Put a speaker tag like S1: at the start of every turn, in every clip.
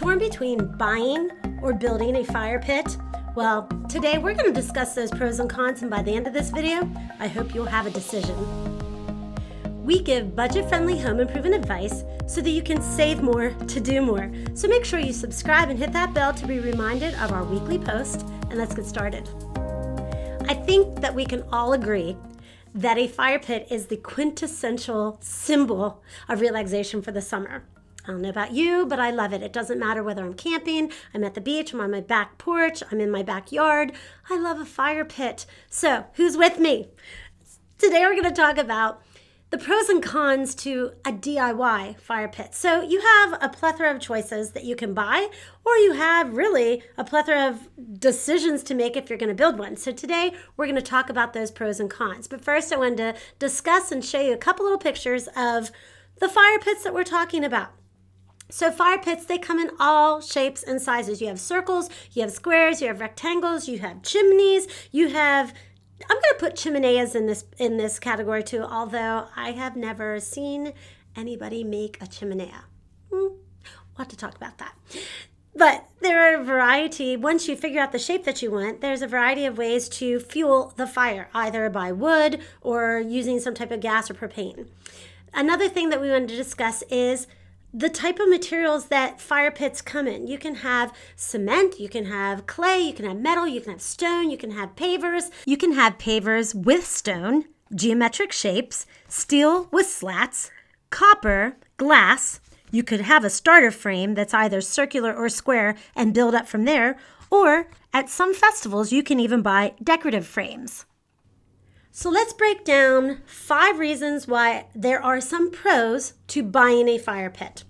S1: torn between buying or building a fire pit? Well, today we're going to discuss those pros and cons, and by the end of this video, I hope you'll have a decision. We give budget-friendly home improvement advice so that you can save more to do more. So make sure you subscribe and hit that bell to be reminded of our weekly post, and let's get started. I think that we can all agree that a fire pit is the quintessential symbol of relaxation for the summer. I don't know about you, but I love it. It doesn't matter whether I'm camping, I'm at the beach, I'm on my back porch, I'm in my backyard. I love a fire pit. So who's with me? Today we're going to talk about the pros and cons to a DIY fire pit. So you have a plethora of choices that you can buy, or you have really a plethora of decisions to make if you're going to build one. So today we're going to talk about those pros and cons. But first I wanted to discuss and show you a couple little pictures of the fire pits that we're talking about. So fire pits, they come in all shapes and sizes. You have circles, you have squares, you have rectangles, you have chimneys, you have, I'm going to put chimeneas in this category too, although I have never seen anybody make a chimenea. We'll have to talk about that. But there are a variety, once you figure out the shape that you want, there's a variety of ways to fuel the fire, either by wood or using some type of gas or propane. Another thing that we wanted to discuss is the type of materials that fire pits come in. You can have cement, you can have clay, you can have metal, you can have stone, you can have pavers. You can have pavers with stone, geometric shapes, steel with slats, copper, glass. You could have a starter frame that's either circular or square and build up from there. Or at some festivals, you can even buy decorative frames. So let's break down 5 reasons why there are some pros to buying a fire pit.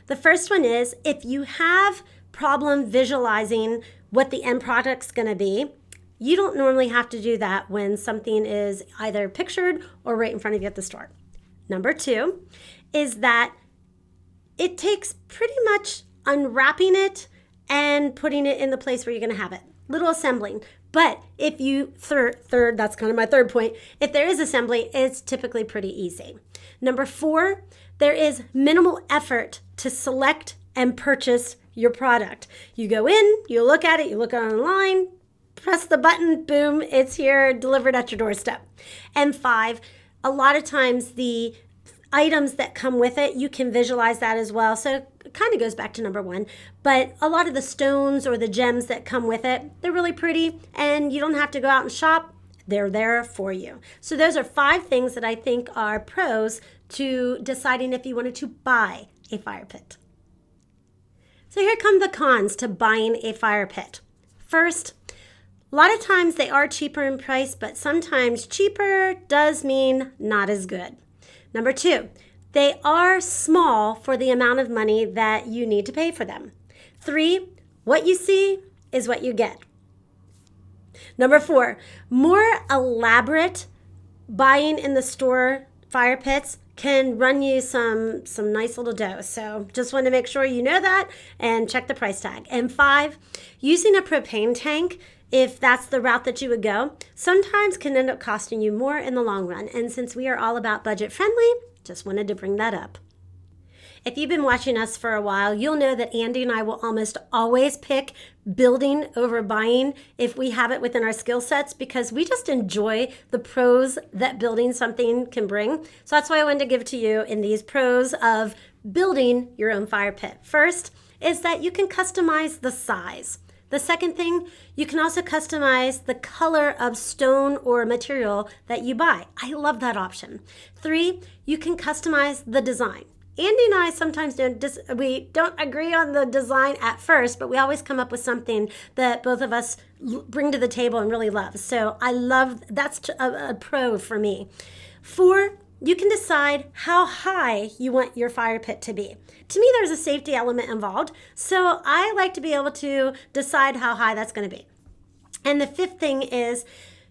S1: The first one is if you have problem visualizing what the end product's going to be, you don't normally have to do that when something is either pictured or right in front of you at the store. Number 2 is that it takes pretty much unwrapping it and putting it in the place where you're going to have it. Little assembling. But if you, that's kind of my third point, if there is assembly, it's typically pretty easy. Number 4, there is minimal effort to select and purchase your product. You go in, you look at it, you look online, press the button, boom, it's here, delivered at your doorstep. And 5, a lot of times the items that come with it, you can visualize that as well. So it kind of goes back to number 1, but a lot of the stones or the gems that come with it, they're really pretty and you don't have to go out and shop. They're there for you. So those are 5 things that I think are pros to deciding if you wanted to buy a fire pit. So here come the cons to buying a fire pit. First, a lot of times they are cheaper in price, but sometimes cheaper does mean not as good. Number 2, they are small for the amount of money that you need to pay for them. 3, what you see is what you get. Number 4, more elaborate buying in the store fire pits can run you some nice little dough. So just want to make sure you know that and check the price tag. And 5, using a propane tank, if that's the route that you would go, sometimes can end up costing you more in the long run. And since we are all about budget friendly, just wanted to bring that up. If you've been watching us for a while, you'll know that Andy and I will almost always pick building over buying if we have it within our skill sets, because we just enjoy the pros that building something can bring. So that's why I wanted to give to you in these pros of building your own fire pit. First is that you can customize the size. The second thing, you can also customize the color of stone or material that you buy. I love that option. 3, you can customize the design. Andy and I sometimes we don't agree on the design at first, but we always come up with something that both of us bring to the table and really love. So I love, that's a pro for me. 4, you can decide how high you want your fire pit to be. To me, there's a safety element involved, so I like to be able to decide how high that's going to be. And the 5th thing is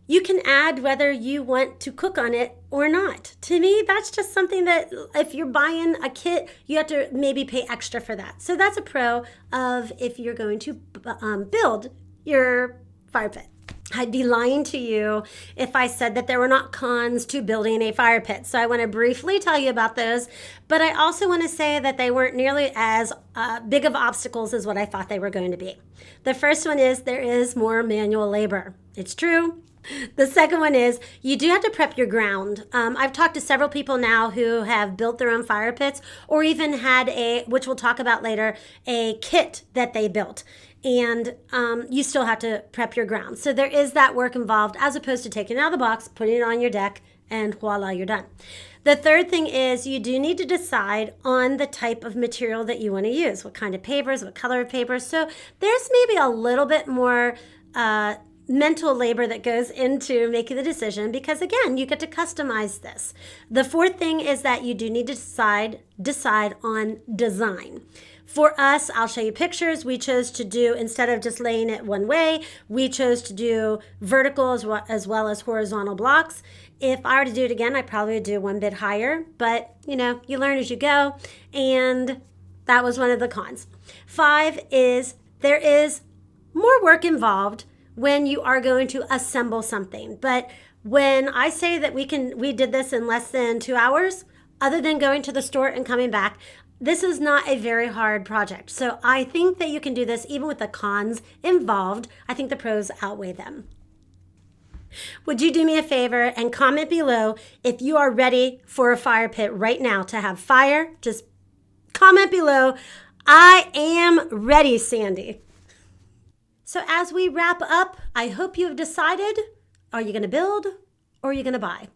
S1: you can add whether you want to cook on it or not. To me, that's just something that if you're buying a kit, you have to maybe pay extra for that. So that's a pro of if you're going to build your fire pit. I'd be lying to you if I said that there were not cons to building a fire pit. So I want to briefly tell you about those, but I also want to say that they weren't nearly as big of obstacles as what I thought they were going to be. The first one is there is more manual labor. It's true. The second one is you do have to prep your ground. I've talked to several people now who have built their own fire pits or even had which we'll talk about later, a kit that they built. And you still have to prep your ground. So there is that work involved as opposed to taking it out of the box, putting it on your deck, and voila, you're done. The third thing is you do need to decide on the type of material that you want to use, what kind of pavers, what color of pavers. So there's maybe a little bit more mental labor that goes into making the decision because, again, you get to customize this. The fourth thing is that you do need to decide on design. For us, I'll show you pictures. We chose to do, instead of just laying it one way, we chose to do vertical as well as horizontal blocks. If I were to do it again, I probably would do one bit higher, but you learn as you go, and that was one of the cons. 5 is there is more work involved when you are going to assemble something. But when I say that we did this in less than 2 hours, other than going to the store and coming back, this is not a very hard project. So I think that you can do this even with the cons involved. I think the pros outweigh them. Would you do me a favor and comment below if you are ready for a fire pit right now to have fire? Just comment below. I am ready, Sandy. So as we wrap up, I hope you have decided, are you going to build or are you going to buy?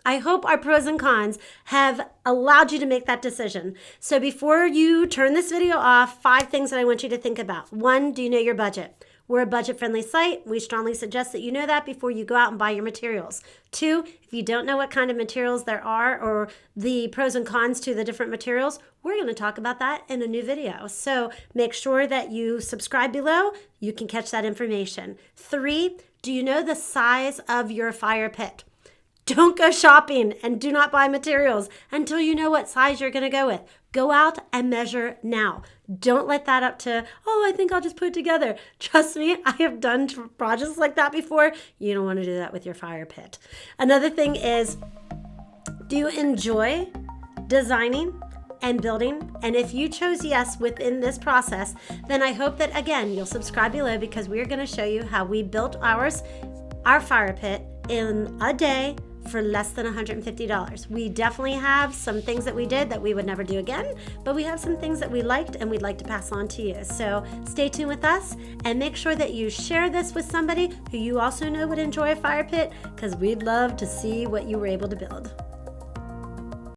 S1: I hope our pros and cons have allowed you to make that decision. So before you turn this video off, 5 things that I want you to think about. 1, do you know your budget? We're a budget-friendly site. We strongly suggest that you know that before you go out and buy your materials. 2, if you don't know what kind of materials there are or the pros and cons to the different materials, we're going to talk about that in a new video. So make sure that you subscribe below. You can catch that information. 3, do you know the size of your fire pit? Don't go shopping and do not buy materials until you know what size you're going to go with. Go out and measure now. Don't let that up to, I think I'll just put it together. Trust me, I have done projects like that before. You don't want to do that with your fire pit. Another thing is, do you enjoy designing and building? And if you chose yes within this process, then I hope that, again, you'll subscribe below because we're going to show you how we built our fire pit in a day for less than $150. We definitely have some things that we did that we would never do again, but we have some things that we liked and we'd like to pass on to you. So stay tuned with us and make sure that you share this with somebody who you also know would enjoy a fire pit because we'd love to see what you were able to build.